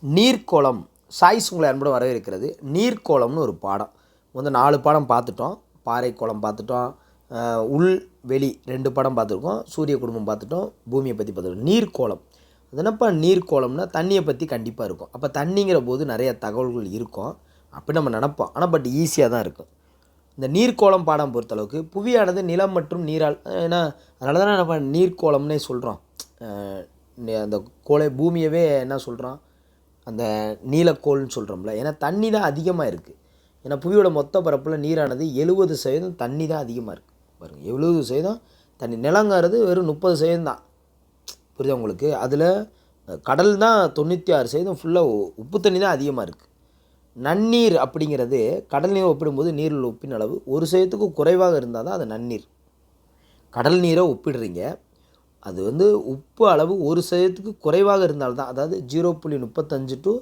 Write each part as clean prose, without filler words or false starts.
நீர்க்கோளம் choice உங்களை அன்புடன் வரவேற்கிறது. நீர்க்கோளம்னு ஒரு பாடம் வந்து 4 பாடம் பார்த்துட்டோம். பாறைக்கோளம் பார்த்துட்டோம், உள் வெளி 2 படம் பார்த்துருக்கோம், சூரிய குடும்பம் பார்த்துட்டோம், பூமியை பற்றி பார்த்துருக்கோம். நீர்க்கோளம் அது என்னப்பா நீர்க்கோளம்னா தண்ணியை பற்றி கண்டிப்பாக இருக்கும். அப்போ தண்ணிங்கிற போது நிறைய தகவல்கள் இருக்கும் அப்படி நம்ம நினப்போம். ஆனால் பட் ஈஸியாக தான் இருக்கும். இந்த நீர்க்கோளம் பாடம் பொறுத்தளவுக்கு புவியானது நிலம் மற்றும் நீரால், ஏன்னா அதனால தான் நம்ம நீர்க்கோளம்னே சொல்கிறோம். அந்த பூமியவே என்ன சொல்கிறோம், அந்த நீலக்கோள்னு சொல்கிறோம்ல. ஏன்னா தண்ணி தான் அதிகமாக இருக்குது. ஏன்னா புவியோட மொத்த பரப்பில் நீரானது 70% தண்ணி தான் அதிகமாக இருக்குது. பாருங்கள், 70% தண்ணி. நிலங்கிறது வெறும் 30% தான். புரியுதா உங்களுக்கு? அதில் கடல் தான் 96%, ஃபுல்லாக உப்பு தண்ணி தான் அதிகமாக இருக்குது. நன்னீர் அப்படிங்கிறது கடல் நீரை ஒப்பிடும்போது நீரில் உப்பின் அளவு 1% குறைவாக இருந்தால் தான் அது நன்னீர். கடல் நீரை ஒப்பிடுறீங்க, அது வந்து உப்பு அளவு 1% குறைவாக இருந்தால்தான், அதாவது 0.35 டு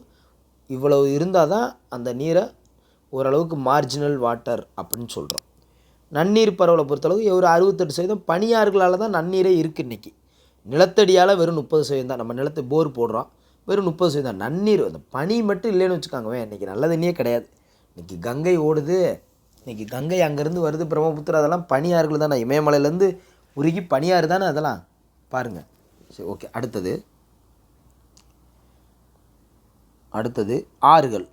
இவ்வளவு இருந்தால் தான் அந்த நீரை ஓரளவுக்கு மார்ஜினல் வாட்டர் அப்படின்னு சொல்கிறோம். நன்னீர் பரவலை பொறுத்தளவுக்கு ஒரு 68% பனியாறுகளால் தான் நன்னீரே இருக்குது. இன்றைக்கி நிலத்தடியால் வெறும் 30% தான். நம்ம நிலத்தை போர் போடுறோம், வெறும் 30% தான் நன்னீர். அந்த பனி மட்டும் இல்லைன்னு வச்சுக்காங்கவே, இன்றைக்கி நல்ல தண்ணியே கிடையாது. இன்றைக்கி கங்கை ஓடுது, இன்றைக்கி கங்கை அங்கேருந்து வருது, பிரம்மபுத்திரா, அதெல்லாம் பனியாறுகள் தானே. இமயமலையிலேருந்து உருகி பனியாறு தானே அதெல்லாம். பாருங்கள். சரி, ஓகே. அடுத்தது ஆறுகள்.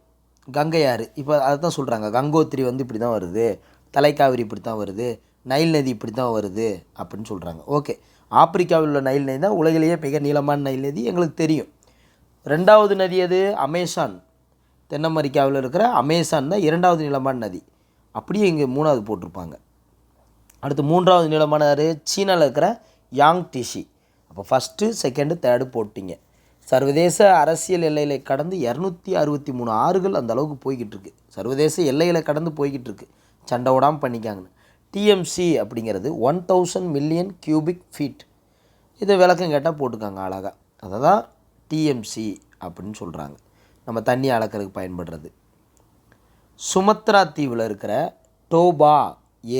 கங்கை ஆறு இப்போ அதை தான் சொல்கிறாங்க. கங்கோத்திரி வந்து இப்படி தான் வருது, தலைக்காவிரி இப்படி தான் வருது, நைல் நதி இப்படி தான் வருது அப்படின்னு சொல்கிறாங்க. ஓகே, ஆப்பிரிக்காவில் உள்ள நைல் நதி தான் உலகிலேயே மிக நீளமான நைல் நதி, எங்களுக்கு தெரியும். 2வது நதி அது அமேசான். தென் அமெரிக்காவில் இருக்கிற அமேசான் தான் 2வது நீளமான நதி. அப்படியே இங்கே 3வது போட்டிருப்பாங்க. அடுத்து 3வது நீளமான யார்? சீனாவில் இருக்கிற யாங் டிஷி. அப்போ ஃபஸ்ட்டு, செகண்டு, தேர்டு போட்டிங்க. சர்வதேச அரசியல் எல்லைகளை கடந்து 263 ஆறுகள் அந்த அளவுக்கு போய்கிட்டு இருக்கு. சர்வதேச எல்லைகளை கடந்து போய்கிட்டு இருக்கு, சண்டை விடாமல் பண்ணிக்காங்கன்னு. டிஎம்சி அப்படிங்கிறது 1000 மில்லியன் கியூபிக் ஃபீட். இதை விளக்கம் கேட்டால் போட்டுக்காங்க அழகாக. அதை தான் டிஎம்சி அப்படின்னு சொல்கிறாங்க. நம்ம தண்ணி அளக்கிறதுக்கு பயன்படுறது. சுமத்ரா தீவில் இருக்கிற டோபா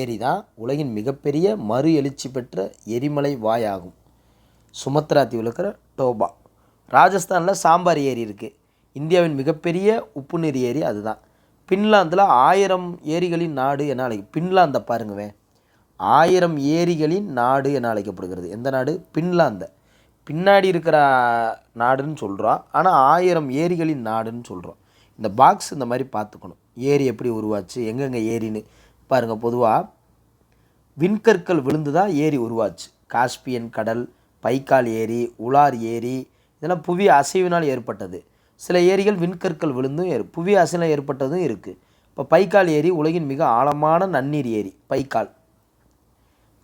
ஏரி தான் உலகின் மிகப்பெரிய மறு எழுச்சி பெற்ற எரிமலை வாயாகும். சுமத்ரா தீவில் இருக்கிற டோபா. ராஜஸ்தானில் சாம்பார் ஏரி இருக்குது. இந்தியாவின் மிகப்பெரிய உப்புநீர் ஏரி அதுதான். பின்லாந்தில் 1000 ஏரிகளின் நாடு என பின்லாந்தை பாருங்கவேன், 1000 ஏரிகளின் நாடு என அழைக்கப்படுகிறது. எந்த நாடு? பின்லாந்தை. பின்னாடி இருக்கிற நாடுன்னு சொல்கிறோம், ஆனால் 1000 ஏரிகளின் நாடுன்னு சொல்கிறோம். இந்த பாக்ஸ் இந்த மாதிரி பார்த்துக்கணும். ஏரி எப்படி உருவாச்சு, எங்கெங்கே ஏரின்னு பாருங்கள். பொதுவாக விண்கற்கள் விழுந்து தான் ஏரி உருவாச்சு. காஸ்பியன் கடல், பைக்கால் ஏரி, உலார் ஏரி, இதெல்லாம் புவி அசைவினால் ஏற்பட்டது. சில ஏரிகள் விண்கற்கள் விழுந்தும் புவி அசைவினால் ஏற்பட்டதும் இருக்குது. இப்போ பைக்கால் ஏரி உலகின் மிக ஆழமான நன்னீர் ஏரி பைக்கால்.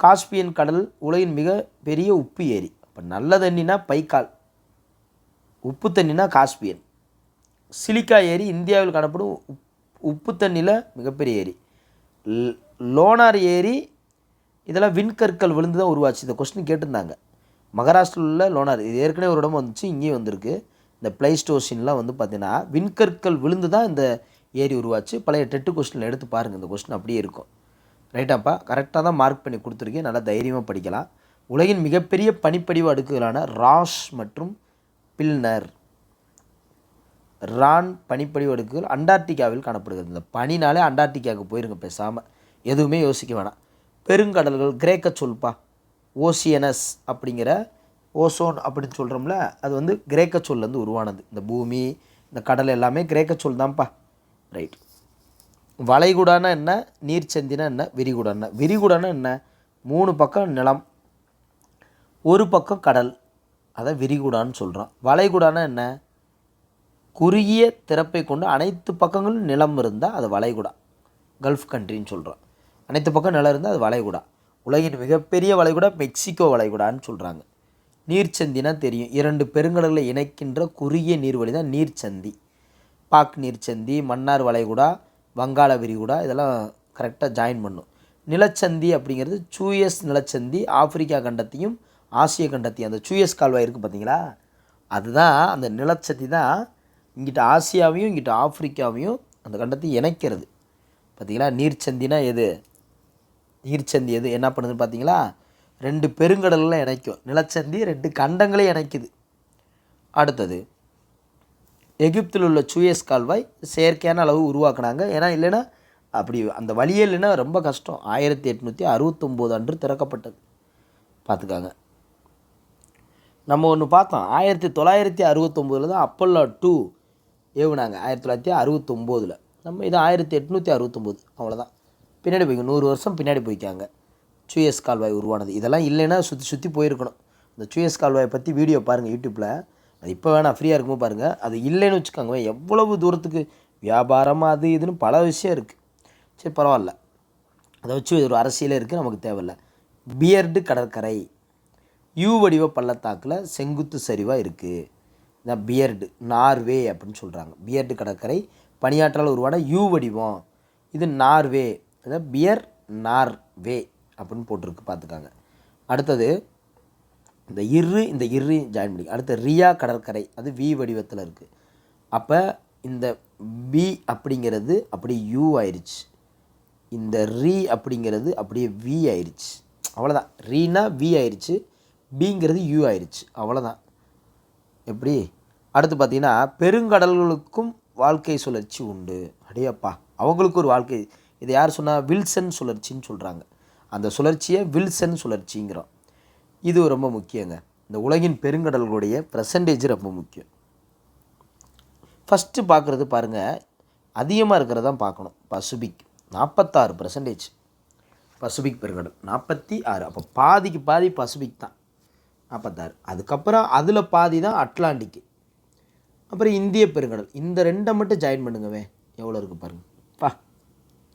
காஸ்பியன் கடல் உலகின் மிக பெரிய உப்பு ஏரி. இப்போ நல்ல தண்ணினா பைக்கால், உப்பு தண்ணினா காஸ்பியன். சிலிக்கா ஏரி இந்தியாவில் காணப்படும் உப்பு தண்ணியில் மிகப்பெரிய ஏரி. லோனார் ஏரி, இதெல்லாம் விண்கற்கள் விழுந்து தான் உருவாச்சு. இந்த கொஸ்டின் கேட்டிருந்தாங்க. மகாராஷ்டிராவில் உள்ள லோனார், இது ஏற்கனவே ஒரு இடம் வந்துச்சு, இங்கேயும் வந்திருக்கு. இந்த பிளைஸ்டோசின்லாம் வந்து பார்த்திங்கன்னா விண்கற்கள் விழுந்து தான் இந்த ஏரி உருவாச்சு. பழைய டெட்டு கொஸ்டினில் எடுத்து பாருங்கள், இந்த கொஸ்டின் அப்படியே இருக்கும். ரைட்டாப்பா, கரெக்டாக தான் மார்க் பண்ணி கொடுத்துருக்கேன், நல்லா தைரியமாக படிக்கலாம். உலகின் மிகப்பெரிய பனிப்படிவு அடுக்குகளான ராஷ் மற்றும் பில்னர், ரான் பனிப்படிவு அடுக்குகள் அண்டார்டிகாவில் காணப்படுகிறது. இந்த பனினாலே அண்டார்டிகாவுக்கு போயிருங்க பேசாமல், எதுவுமே யோசிக்க வேணாம். பெருங்கடல்கள் கிரேக்க சொல்பா, ஓசியனஸ் அப்படிங்கிற ஓசோன் அப்படின்னு சொல்கிறோம்ல, அது வந்து கிரேக்க சொல்லேருந்து உருவானது. இந்த பூமி, இந்த கடல் எல்லாமே கிரேக்க சொல் தான்ப்பா. ரைட். வளைகுடானா என்ன, நீர்ச்சந்தினா என்ன, விரிகுடானா? விரிகுடானா என்ன? 3 பக்கம் நிலம், ஒரு பக்கம் கடல், அதை விரிகுடான்னு சொல்கிறோம். வளைகுடானா என்ன? குறுகிய திறப்பை கொண்டு அனைத்து பக்கங்களும் நிலம் இருந்தால் அது வளைகுடா, கல்ஃப் கண்ட்ரின்னு சொல்கிறோம். அனைத்து பக்கம் நிலம் இருந்தால் அது வளைகுடா. உலகின் மிகப்பெரிய வளைகுடா மெக்சிகோ வளைகுடான்னு சொல்கிறாங்க. நீர்ச்சந்தினா தெரியும், 2 பெருங்கடல்களை இணைக்கின்ற குறுகிய நீர்வழி தான் நீர்ச்சந்தி. பாக் நீர்ச்சந்தி, மன்னார் வளைகுடா, வங்காள விரிகுடா, இதெல்லாம் கரெக்டாக ஜாயின் பண்ணும். நிலச்சந்தி அப்படிங்கிறது சூயஸ் நிலச்சந்தி, ஆப்பிரிக்கா கண்டத்தையும் ஆசிய கண்டத்தையும், அந்த சூயஸ் கால்வாய் இருக்குது பார்த்தீங்களா, அதுதான் அந்த நிலச்சந்தி தான் இங்கிட்ட ஆசியாவையும் இங்கிட்ட ஆப்பிரிக்காவையும் அந்த கண்டத்தையும் இணைக்கிறது. பார்த்தீங்களா? நீர்ச்சந்தினா எது? நீர்ச்சந்தி எது என்ன பண்ணுதுன்னு பார்த்தீங்களா? 2 பெருங்கடல்களை இணைக்கும். நிலச்சந்தி 2 கண்டங்களை இணைக்குது. அடுத்தது எகிப்தில் உள்ள சூயஸ் கால்வாய் செயற்கையான அளவு உருவாக்குனாங்க. ஏன்னா இல்லைன்னா அப்படி அந்த வழியே இல்லைன்னா ரொம்ப கஷ்டம். 1869 அன்று திறக்கப்பட்டது. பார்த்துக்காங்க. நம்ம ஒன்று பார்த்தோம், 1969 தான் அப்போலோ 2 ஏவுனாங்க. 1969. நம்ம இது 1869. அவ்வளோதான். பின்னாடி போய்ங்க, 100 வருஷம் பின்னாடி போய்க்காங்க. சூயஸ் கால்வாய் உருவானது. இதெல்லாம் இல்லைன்னா சுற்றி போயிருக்கணும். இந்த சூயஸ் கால்வாயை பற்றி வீடியோ பாருங்கள் யூடியூப்பில். அது இப்போ வேணால் ஃப்ரீயாக இருக்கும்போது பாருங்கள். அது இல்லைன்னு வச்சுக்கோங்க, எவ்வளவு தூரத்துக்கு வியாபாரமாக அது இதுன்னு பல விஷயம் இருக்குது. சரி பரவாயில்ல, அதை வச்சு ஒரு அரசியலே இருக்குது, நமக்கு தேவையில்லை. பியர்டு கடற்கரை யூ வடிவ பள்ளத்தாக்கில் செங்குத்து சரிவாக இருக்குது. இதான் பியர்டு, நார்வே அப்படின்னு சொல்கிறாங்க. பியர்டு கடற்கரை பனியாற்றால் உருவான யூ வடிவம். இது நார்வே, அதாவது பியர் நார்வே அப்படின்னு போட்டிருக்கு. பார்த்துக்காங்க. அடுத்தது இந்த இரு ஜாயின் பண்ணி அடுத்த ரியா கடற்கரை, அது வி வடிவத்தில் இருக்குது. அப்போ இந்த பி அப்படிங்கிறது அப்படியே யூ ஆயிடுச்சு, இந்த ரீ அப்படிங்கிறது அப்படியே வி ஆயிடுச்சு. அவ்வளோதான். ரீனா வி ஆயிடுச்சு, பிங்கிறது யூ ஆயிடுச்சு. அவ்வளோதான். எப்படி? அடுத்து பார்த்திங்கன்னா பெருங்கடல்களுக்கும் வாழ்க்கை சுழற்சி உண்டு. அடையப்பா, அவங்களுக்கு ஒரு வாழ்க்கை. இதை யார் சொன்னால்? வில்சன் சுழற்சின்னு சொல்கிறாங்க. அந்த சுழற்சியை வில்சன் சுழற்சிங்கிறோம். இது ரொம்ப முக்கியங்க. இந்த உலகின் பெருங்கடல்களுடைய பர்சன்டேஜ் ரொம்ப முக்கியம். ஃபஸ்ட்டு பார்க்குறது பாருங்கள், அதிகமாக இருக்கிறதான் பார்க்கணும். பசிபிக் 46%. பசிபிக் பெருங்கடல் 46. அப்போ பாதிக்கு பாதி பசிபிக் தான், 46. அதுக்கப்புறம் அதில் பாதி தான் அட்லாண்டிக்கு. அப்புறம் இந்திய பெருங்கடல். இந்த ரெண்டை மட்டும் ஜாயின் பண்ணுங்கவே, எவ்வளோ இருக்குது பாருங்கள்.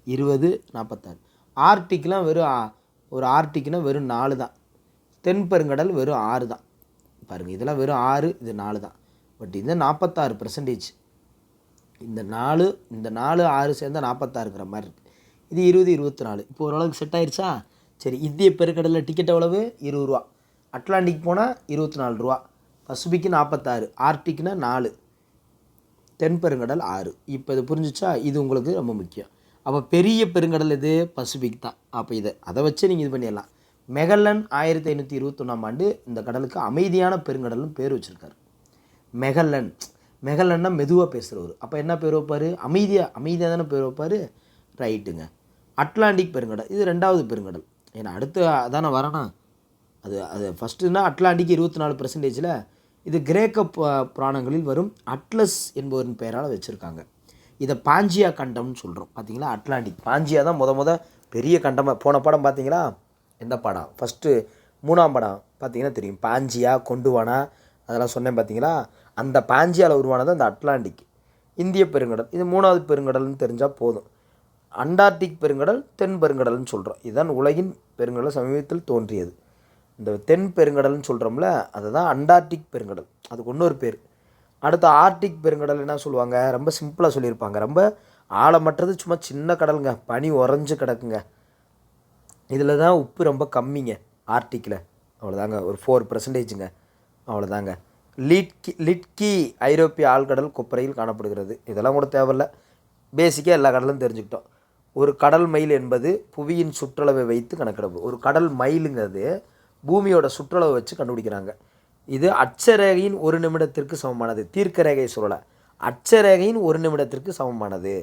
20, 46. ஆர்டிக்லாம் வெறும் ஒரு ஆர்டிக்னா வெறும் 4 தான். தென் பெருங்கடல் வெறும் 6 தான். பாருங்கள், இதெல்லாம் வெறும் 6, இது 4 தான். பட் இது 46%. இந்த 4 6 சேர்ந்தால் 46 மாதிரி இருக்குது. இது 20, 24. இப்போ ஓரளவுக்கு செட் ஆயிடுச்சா? சரி, இந்திய பெருங்கடலில் டிக்கெட் எவ்வளவு? 20 ரூபா. அட்லாண்டிக் போனால் 24 ரூபா. பசிபிக்கு 46, ஆர்டிக்னா 4, தென் பெருங்கடல் 6. இப்போ இது புரிஞ்சிச்சா? இது உங்களுக்கு ரொம்ப முக்கியம். அப்போ பெரிய பெருங்கடல் இது பசிபிக் தான். அப்போ அதை வச்சு நீங்கள் இது பண்ணிடலாம். மெகல்லன் 1521ஆம் ஆண்டு இந்த கடலுக்கு அமைதியான பெருங்கடல்னு பேர் வச்சுருக்காரு. மெகல்லன்னா மெதுவாக பேசுகிறவர். அப்போ என்ன பேர் வைப்பார்? அமைதியாக தானே பேர் வைப்பார். ரைட்டுங்க. அட்லாண்டிக் பெருங்கடல் இது 2வது பெருங்கடல். ஏன்னா அடுத்து அதானே வரணும். அது ஃபஸ்ட்டுன்னா அட்லாண்டிக் 24%. இது கிரேக்க புராணங்களில் வரும் அட்லஸ் என்பவரின் பெயரால் வச்சுருக்காங்க. இதை பாஞ்சியா கண்டம்னு சொல்கிறோம். பார்த்தீங்களா? அட்லாண்டிக் பாஞ்சியா தான் முத பெரிய கண்டமாக. போன படம் பார்த்தீங்களா? எந்த படம்? ஃபஸ்ட்டு 3ஆம் படம் பார்த்தீங்கன்னா தெரியும். பாஞ்சியா, கொண்டுவானா, அதெல்லாம் சொன்னேன் பார்த்தீங்களா? அந்த பாஞ்சியாவில் உருவானது அந்த அட்லாண்டிக். இந்திய பெருங்கடல் இது 3வது பெருங்கடல்னு தெரிஞ்சால் போதும். அண்டார்டிக் பெருங்கடல் தென் பெருங்கடல்னு சொல்கிறோம். இதுதான் உலகின் பெருங்கடல் சமீபத்தில் தோன்றியது. இந்த தென் பெருங்கடல்னு சொல்கிறோம்ல, அதுதான் அண்டார்டிக் பெருங்கடல். அதுக்கு இன்னொரு பேர். அடுத்து ஆர்டிக் பெருங்கடல் என்ன சொல்லுவாங்க? ரொம்ப சிம்பிளாக சொல்லியிருப்பாங்க. ரொம்ப ஆழமற்றது, சும்மா சின்ன கடலுங்க, பனி உறைஞ்சு கிடக்குங்க. இதில் தான் உப்பு ரொம்ப கம்மிங்க ஆர்டிக்கில். அவ்வளோதாங்க, ஒரு 4%ங்க. அவ்வளோதாங்க. லிட்கி ஐரோப்பிய ஆழ்கடல் கொப்பரையில் காணப்படுகிறது. இதெல்லாம் கூட தேவையில்லை, பேசிக்காக எல்லா கடலும் தெரிஞ்சுக்கிட்டோம். ஒரு கடல் மைல் என்பது புவியின் சுற்றளவை வைத்து கணக்கிடப்படும். ஒரு கடல் மைலுங்கிறது பூமியோட சுற்றளவை வச்சு கண்டுபிடிக்கிறாங்க. இது அட்சரேகையின் 1 நிமிடத்திற்கு சமமானது. தீர்க்க ரேகை சொல்லலை, அட்சரேகையின் 1 நிமிடத்திற்கு சமமானது.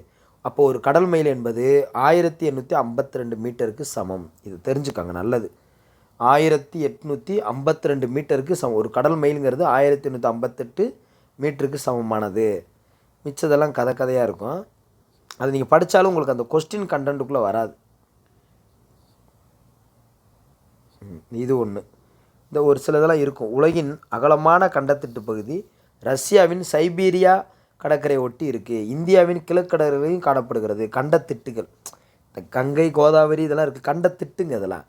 அப்போ ஒரு கடல் மைல் என்பது 1852 மீட்டருக்கு சமம். இது தெரிஞ்சுக்காங்க, நல்லது. 1852 மீட்டருக்கு சமம். ஒரு கடல் மைலுங்கிறது 1858 மீட்டருக்கு சமமானது. மிச்சதெல்லாம் கதையாக இருக்கும். அது நீங்கள் படித்தாலும் உங்களுக்கு அந்த கொஸ்டின் கண்டென்ட்டுக்குள்ளே வராது. இது ஒன்று. இந்த ஒரு சில இதெல்லாம் இருக்கும். உலகின் அகலமான கண்டத்திட்டு பகுதி ரஷ்யாவின் சைபீரியா கடற்கரை ஒட்டி இருக்குது. இந்தியாவின் கிழக்கடற்கரையும் காணப்படுகிறது. கண்டத்திட்டுகள், இந்த கங்கை, கோதாவரி இதெல்லாம் இருக்குது. கண்டத்திட்டுங்க, இதெல்லாம்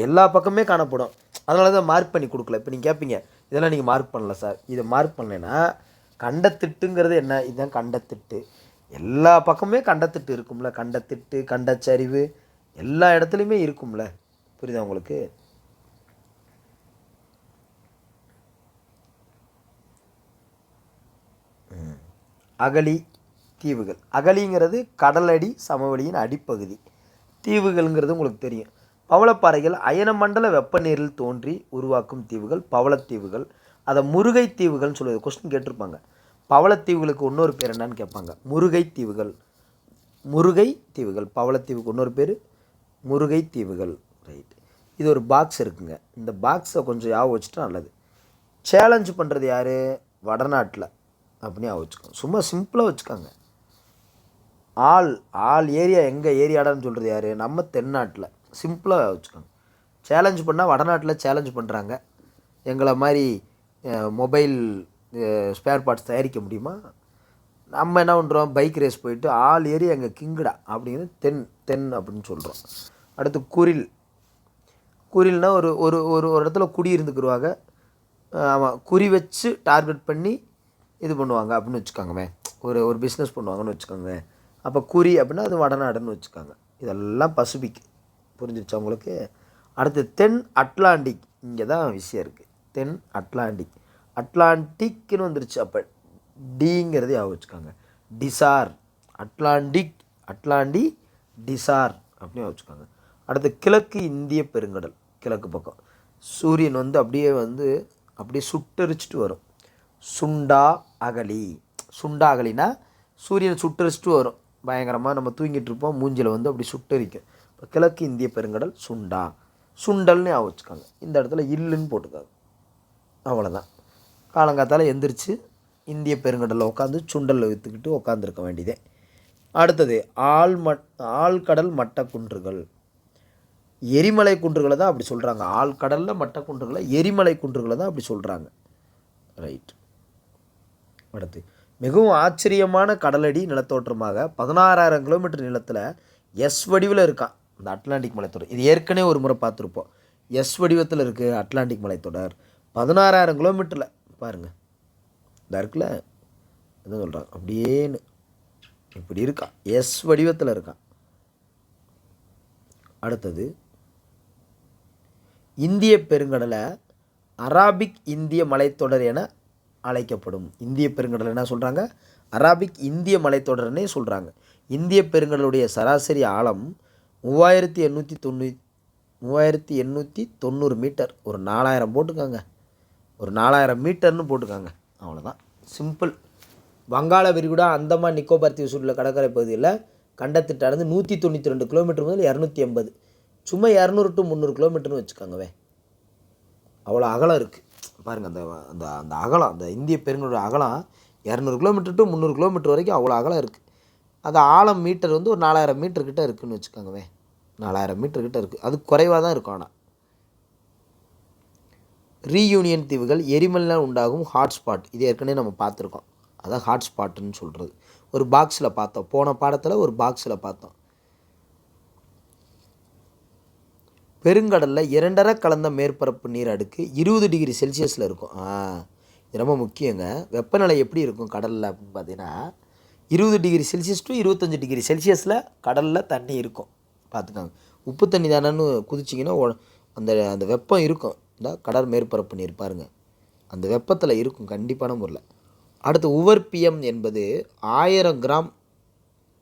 எல்லா பக்கமே காணப்படும். அதனால தான் மார்க் பண்ணி கொடுக்கல. இப்போ நீங்கள் கேட்பீங்க, இதெல்லாம் நீங்கள் மார்க் பண்ணல சார். இதை மார்க் பண்ணலைன்னா கண்டத்திட்டுங்கிறது என்ன? இதுதான் கண்டத்திட்டு. எல்லா பக்கமே கண்டத்திட்டு இருக்கும்ல. கண்டத்திட்டு, கண்டச்சரிவு எல்லா இடத்துலையுமே இருக்கும்ல. புரியுதா உங்களுக்கு? அகழி தீவுகள். அகழிங்கிறது கடலடி சமவெளியின் அடிப்பகுதி. தீவுகள்ங்கிறது உங்களுக்கு தெரியும். பவளப்பாறைகள் அயனமண்டல வெப்பநீரில் தோன்றி உருவாக்கும் தீவுகள் பவளத்தீவுகள். அதை முருகை தீவுகள்னு சொல்லுவது. கொஸ்டின் கேட்டிருப்பாங்க. பவளத்தீவுகளுக்கு இன்னொரு பேர் என்னன்னு கேட்பாங்க. முருகை தீவுகள். முருகை தீவுகள். பவளத்தீவுக்கு இன்னொரு பேர் முருகை தீவுகள். ரைட். இது ஒரு பாக்ஸ் இருக்குங்க. இந்த பாக்ஸை கொஞ்சம் ஞாபகம் வச்சுட்டா நல்லது. சேலஞ்சு பண்ணுறது யார்? வடநாட்டில் அப்படின்னு ஞாபகம் வச்சுக்கோங்க. சும்மா சிம்பிளாக வச்சுக்கோங்க. ஆல் ஏரியா எங்கள் ஏரியாடான்னு சொல்கிறது யார்? நம்ம தென்னாட்டில். சிம்பிளாக வச்சுக்கோங்க. சேலஞ்சு பண்ணால் வடநாட்டில் சேலஞ்சு பண்ணுறாங்க. எங்களை மாதிரி மொபைல் ஸ்பேர் பார்ட்ஸ் தயாரிக்க முடியுமா? நம்ம என்ன பண்ணுறோம்? பைக் ரேஸ் போயிட்டு ஆல் ஏரியா எங்கள் கிங்குடா அப்படின்னு தென் அப்படின்னு சொல்கிறோம். அடுத்து குறில்னால் ஒரு ஒரு ஒரு இடத்துல குடி இருந்துக்கிடுவாங்க. ஆமாம், குறி வச்சு டார்கெட் பண்ணி இது பண்ணுவாங்க அப்படின்னு வச்சுக்கோங்கமே. ஒரு பிஸ்னஸ் பண்ணுவாங்கன்னு வச்சுக்கோங்க. அப்போ குறி அப்படின்னா அது வடநாடுன்னு வச்சுக்கோங்க. இதெல்லாம் பசிபிக். புரிஞ்சிருச்சா உங்களுக்கு? அடுத்து தென் அட்லாண்டிக். இங்கே தான் விஷயம் இருக்குது. தென் அட்லாண்டிக். அட்லாண்டிக்னு வந்துருச்சு. அப்போ டிங்கிறது ஞாபகம் வச்சுக்கோங்க. டிசார். அட்லாண்டி டிசார் அப்படின்னு வச்சுக்கோங்க. அடுத்து கிழக்கு இந்திய பெருங்கடல். கிழக்கு பக்கம் சூரியன் அப்படியே சுட்டரிச்சிட்டு வரும். சுண்டா அகலினா சூரியன் சுட்டரிச்சிட்டு வரும். பயங்கரமாக நம்ம தூங்கிட்டு இருப்போம், மூஞ்சில் அப்படி சுட்டரிக்கும். இப்போ கிழக்கு இந்திய பெருங்கடல் சுண்டல்னு ஞாபகம் வச்சுக்கோங்க. இந்த இடத்துல இல்லுன்னு போட்டுக்காங்க. அவ்வளோதான். காலங்காத்தால் எந்திரிச்சு இந்திய பெருங்கடலில் உட்காந்து சுண்டலில் விற்றுக்கிட்டு உட்காந்துருக்க வேண்டியதே. அடுத்தது ஆழ்கடல் மட்ட குன்றுகள். எரிமலை குன்றுகளை தான் அப்படி சொல்கிறாங்க. ஆழ்கடலில் மட்ட குன்றுகளை எரிமலை குன்றுகளை தான் அப்படி சொல்கிறாங்க. ரைட். அடுத்து மிகவும் ஆச்சரியமான கடலடி நிலத்தோற்றமாக 16,000 கிலோமீட்டர் நிலத்தில் எஸ் வடிவில் இருக்கான் இந்த அட்லாண்டிக் மலைத்தொடர். இது ஏற்கனவே ஒரு முறை பார்த்துருப்போம். எஸ் வடிவத்தில் இருக்குது அட்லாண்டிக் மலைத்தொடர். 16,000 கிலோமீட்டரில் பாருங்கள். இந்த இருக்குல்ல என்ன சொல்கிறாங்க, அப்படியேன்னு இப்படி இருக்கான். எஸ் வடிவத்தில் இருக்கான். அடுத்தது இந்திய பெருங்கடலை அராபிக் இந்திய மலைத்தொடர் என அழைக்கப்படும். இந்திய பெருங்கடல் என்ன சொல்கிறாங்க? அராபிக் இந்திய மலைத்தொடர்னே சொல்கிறாங்க. இந்திய பெருங்கடலுடைய சராசரி ஆழம் 3890 மீட்டர். ஒரு 4000 போட்டுக்காங்க. ஒரு 4000 மீட்டர்னு போட்டுக்காங்க. அவ்வளோதான், சிம்பிள். வங்காள விரிகுடா அந்தமான் நிக்கோபார் தீவு சுற்றுலா கடற்கரை பகுதியில் கண்டத்திட்டானது 192 கிலோமீட்டர் முதல் 280. சும்மா 200 to 300 கிலோமீட்டர்னு வச்சுக்கோங்கவே. அவ்வளோ அகலம் இருக்குது பாருங்கள். அந்த அந்த அகலம், அந்த இந்திய பெருங்கடலோட அகலம் 200 கிலோமீட்டர் to 300 கிலோமீட்டர் வரைக்கும் அவ்வளோ அகலம் இருக்குது. அது ஆழம் மீட்டர் ஒரு 4000 மீட்டர் கிட்ட இருக்குதுன்னு வச்சுக்கோங்கவே. 4000 மீட்டர் கிட்ட இருக்குது. அது குறைவாக தான் இருக்கும். ஆனால் ரீயூனியன் தீவுகள் எரிமலையால் உண்டாகும் ஹாட்ஸ்பாட். இது ஏற்கனவே நம்ம பார்த்துருக்கோம். அதான் ஹாட்ஸ்பாட்டுன்னு சொல்கிறது. ஒரு பாக்ஸில் பார்த்தோம், போன பாடத்தில் ஒரு பாக்ஸில் பார்த்தோம். பெருங்கடலில் 2.5 கலந்த மேற்பரப்பு நீர் அடுக்கு 20 டிகிரி செல்சியஸில் இருக்கும். இது ரொம்ப முக்கியங்க. வெப்பநிலை எப்படி இருக்கும் கடலில் அப்படின்னு பார்த்தீங்கன்னா 20 டிகிரி செல்சியஸ் டு 25 டிகிரி செல்சியஸில் கடலில் தண்ணி இருக்கும். பார்த்துக்காங்க. உப்பு தண்ணி தானேன்னு குதிச்சிங்கன்னா அந்த அந்த வெப்பம் இருக்கும். இந்த கடல் மேற்பரப்பு நீர் பாருங்கள், அந்த வெப்பத்தில் இருக்கும் கண்டிப்பான முறையில். அடுத்து உவர்பியம் என்பது 1000 கிராம்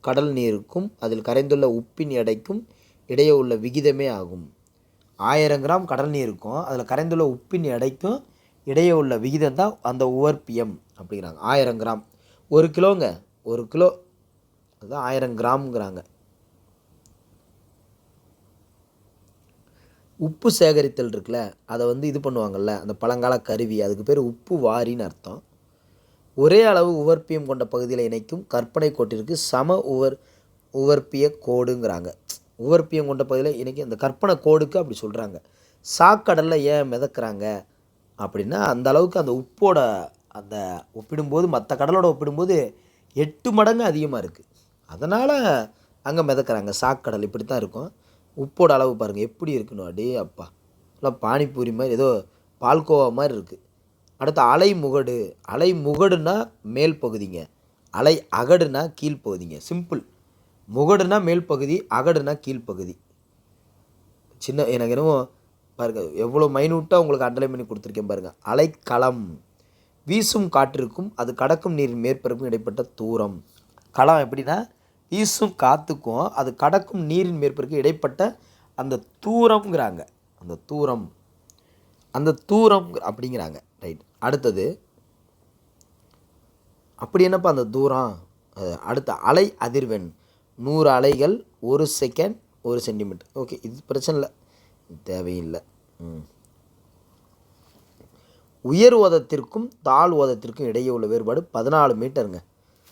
கடல் நீருக்கும் அதில் கரைந்துள்ள உப்பின் எடைக்கும் இடையே உள்ள விகிதமே ஆகும். 1000 கிராம் கடல் நீருக்கும் அதில் கரைந்துள்ள உப்பின் எடைக்கும் இடையே உள்ள விகிதம் தான் அந்த உவர்பியம் அப்படிங்கிறாங்க. 1000 கிராம் 1 கிலோங்க. 1 கிலோ அதுதான் 1000 கிராம்ங்கிறாங்க. உப்பு சேகரித்தல் இருக்குல்ல, அதை இது பண்ணுவாங்கள்ல, அந்த பழங்கால கருவி, அதுக்கு பேர் உப்பு வாரின்னு அர்த்தம். ஒரே அளவு உவர்ப்பியம் கொண்ட பகுதியில் இணைக்கும் கற்பனை கோட்டிற்கு சம உவர்ப்பிய கோடுங்கிறாங்க. உவர்ப்பியம் கொண்ட பகுதியில் இன்றைக்கி அந்த கற்பனை கோடுக்கு அப்படி சொல்கிறாங்க. சாக்கடலில் ஏன் மிதக்கிறாங்க அப்படின்னா அந்த அளவுக்கு அந்த உப்போட அந்த ஒப்பிடும்போது மற்ற கடலோட ஒப்பிடும்போது 8 மடங்கு அதிகமாக இருக்குது. அதனால் அங்கே மிதக்கிறாங்க. சாக்கடல் இப்படி தான் இருக்கும். உப்போட அளவு பாருங்கள் எப்படி இருக்குன்னு. அடே அப்பா, இல்லை பானிபூரி மாதிரி, ஏதோ பால்கோவா மாதிரி இருக்குது. அடுத்து அலைமுகடு. அலைமுகடுனா மேல் பகுதிங்க, அலை அகடுனா கீழ்ப்பகுதிங்க. சிம்பிள். முகடுனா மேல் பகுதி, அகடுனா கீழ்ப்பகுதி. சின்ன எனக்கு என்னமோ பாருங்கள் எவ்வளோ மைனூட்டாக உங்களுக்கு அண்டர்லைன் பண்ணி கொடுத்துருக்கேன் பாருங்கள். அலைக்களம். வீசும் காற்றிற்கும் அது கடக்கும் நீரின் மேற்பரப்பும் இடைப்பட்ட தூரம். களம் எப்படின்னா வீசும் காற்றுக்கும் அது கடக்கும் நீரின் மேற்பரப்புக்கு இடைப்பட்ட அந்த தூரம்ங்கிறாங்க. அந்த தூரம் அப்படிங்கிறாங்க. ரைட். அடுத்தது அப்படி என்னப்பா அந்த தூரம்? அடுத்த அலை அதிர்வெண் 100 அலைகள் 1 செகண்ட் 1 சென்டிமீட்டர். ஓகே, இது பிரச்சனை இல்லை, தேவையில்லை. உயர் ஓதத்திற்கும் தாழ் ஓதத்திற்கும் இடையே உள்ள வேறுபாடு 14 மீட்டருங்க.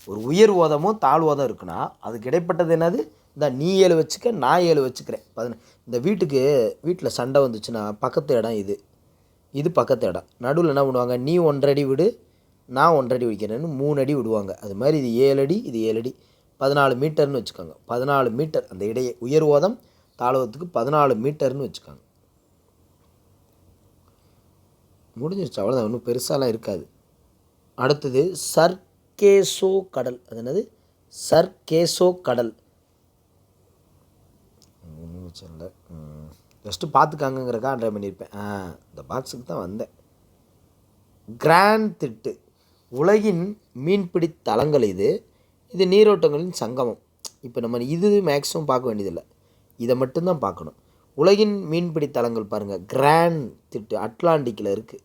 ஒரு உயர் ஓதமும் தாழ் ஓதம் இருக்குன்னா அதுக்கு இடைப்பட்டது என்னது? இந்த நீ 7 வச்சுக்க, நான் 7 வச்சுக்கிறேன். இந்த வீட்டில் சண்டை வந்துச்சுன்னா பக்கத்து இடம் இது பக்கத்து இடம். நடுவில் என்ன பண்ணுவாங்க? நீ 1.5 அடி விடு, நான் 1.5 அடி வைக்கிறேன்னு 3 அடி விடுவாங்க. அது மாதிரி இது 7 அடி, இது 7 அடி, 14 மீட்டர்னு வச்சுக்கோங்க. 14 மீட்டர் அந்த இடையே உயர் ஓதம் தாழ்வதத்துக்கு 14 மீட்டர்னு வச்சுக்கோங்க. முடிஞ்சிருச்சு, அவ்வளோதான், ஒன்றும் பெருசாலாம் இருக்காது. அடுத்தது சர்கேசோ கடல். அது என்னது? சர்கேசோ கடல். இல்லை, ஜஸ்ட்டு பார்த்துக்காங்கங்கிறக்கா ட்ரை பண்ணியிருப்பேன். இந்த பாக்ஸுக்கு தான் வந்தேன். கிராண்ட் திட்டு உலகின் மீன்பிடி தலங்கள் இது நீரோட்டங்களின் சங்கமம். இப்போ நம்ம இது மேக்ஸிமம் பார்க்க வேண்டியதில்லை, இதை மட்டும்தான் பார்க்கணும். உலகின் மீன்பிடி தலங்கள் பாருங்கள், கிராண்ட் திட்டு அட்லாண்டிக்கில் இருக்குது.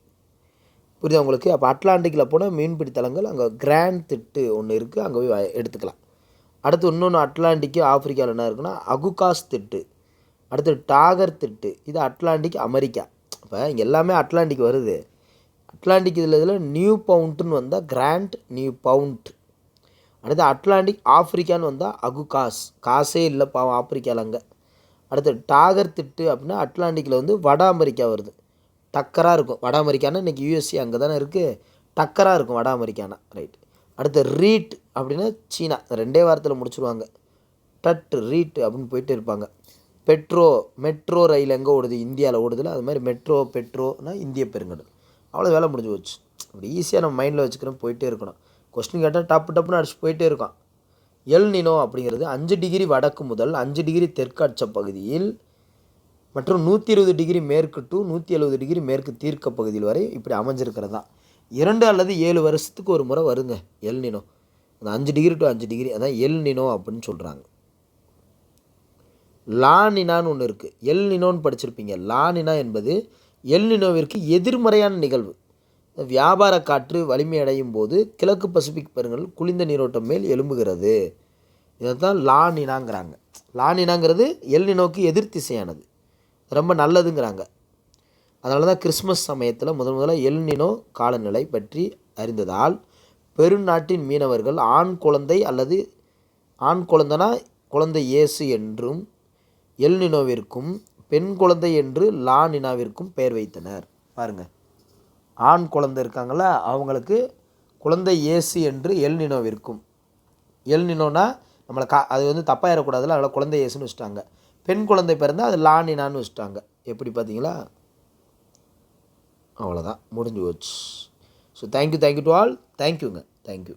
புரியுதா உங்களுக்கு? அப்போ அட்லாண்டிக்கில் போனால் மீன்பிடி தலங்கள், அங்கே கிராண்ட் திட்டு ஒன்று இருக்குது, அங்கே போய் எடுத்துக்கலாம். அடுத்து இன்னொன்று அட்லாண்டிக்கு ஆப்பிரிக்காவில் என்ன இருக்குன்னா அகுகாஸ் திட்டு. அடுத்து டாகர் திட்டு, இது அட்லாண்டிக் அமெரிக்கா. இப்போ இங்கே எல்லாமே அட்லாண்டிக் வருது. அட்லாண்டிக் இதில் நியூ பவுண்ட்டுன்னு வந்தால் கிராண்ட் நியூ பவுண்ட். அடுத்து அட்லாண்டிக் ஆஃப்ரிக்கான்னு வந்தால் அகுகாஸ், காசே இல்லை பாவம் ஆப்பிரிக்காவில் அங்கே. அடுத்து டாகர் திட்டு அப்படின்னா அட்லாண்டிக்கில் வந்து வட அமெரிக்கா வருது, டக்கராக இருக்கும். வட அமெரிக்கானா இன்றைக்கி யூஎஸ்ஏ அங்கே தானே இருக்குது, டக்கராக இருக்கும் வட அமெரிக்கானா, ரைட். அடுத்து ரீட் அப்படின்னா சீனா, 2 வாரத்தில் முடிச்சுருவாங்க. ரீட் அப்படின்னு போயிட்டு இருப்பாங்க. மெட்ரோ ரயில் எங்கே ஓடுது? இந்தியாவில் ஓடுதில்ல, அது மாதிரி பெட்ரோனா இந்திய பெருங்கடல். அவ்வளோ வேலை முடிஞ்சு போச்சு. அப்படி ஈஸியாக நம்ம மைண்டில் வச்சுக்கிறோம், போயிட்டே இருக்கணும். கொஸ்டின் கேட்டால் டப்புன்னு அடிச்சு போயிட்டே இருக்கான். எல் நினோ அப்படிங்கிறது 5 டிகிரி வடக்கு முதல் 5 டிகிரி தெற்கு அச்ச பகுதியில் மற்றும் 120 டிகிரி மேற்கு டு 170 டிகிரி மேற்கு தீர்க்க பகுதியில் வரை இப்படி அமைஞ்சிருக்கிறது தான். 2 அல்லது 7 வருஷத்துக்கு ஒரு முறை வருங்க எல் நினோ. அந்த 5 டிகிரி டு 5 டிகிரி அதான் எல் நினோ அப்படின்னு சொல்கிறாங்க. லானினான்னு ஒன்று இருக்குது. எல் நினோன்னு படிச்சிருப்பீங்க. லானினா என்பது எல் நினோவிற்கு எதிர்மறையான நிகழ்வு. வியாபார காற்று வலிமையடையும் போது கிழக்கு பசிபிக் பெருங்கடல் குளிர்ந்த நீரோட்டம் மேல் எழும்புகிறது. இதை தான் லானினாங்கிறாங்க. லானினாங்கிறது எல் நினோக்கு எதிர் திசையானது, ரொம்ப நல்லதுங்கிறாங்க. அதனால தான் கிறிஸ்மஸ் சமயத்தில் முதல்ல எல் நினோ காலநிலை பற்றி அறிந்ததால் பெருநாட்டின் மீனவர்கள் ஆண் குழந்தை அல்லது ஆண் குழந்தைனா குழந்தை இயேசு என்றும் எல் நினோவிற்கும் பெண் குழந்தை என்று லானினாவிற்கும் பெயர் வைத்தனர். பாருங்கள், ஆண் குழந்தை இருக்காங்களா அவங்களுக்கு குழந்தை இயேசு என்று எல் நினோவிற்கும். எல் நினோனா நம்மளை அது வந்து தப்பாக ஏறக்கூடாதுல, அதனால் குழந்தை இயேசுன்னு வச்சுட்டாங்க. பெண் குழந்தை பிறந்தால் அது லானினான்னு வச்சுட்டாங்க. எப்படி பார்த்தீங்களா? அவ்வளோதான், முடிஞ்சு போச்சு. So thank you to all. தேங்க்யூங்க, தேங்க்யூ.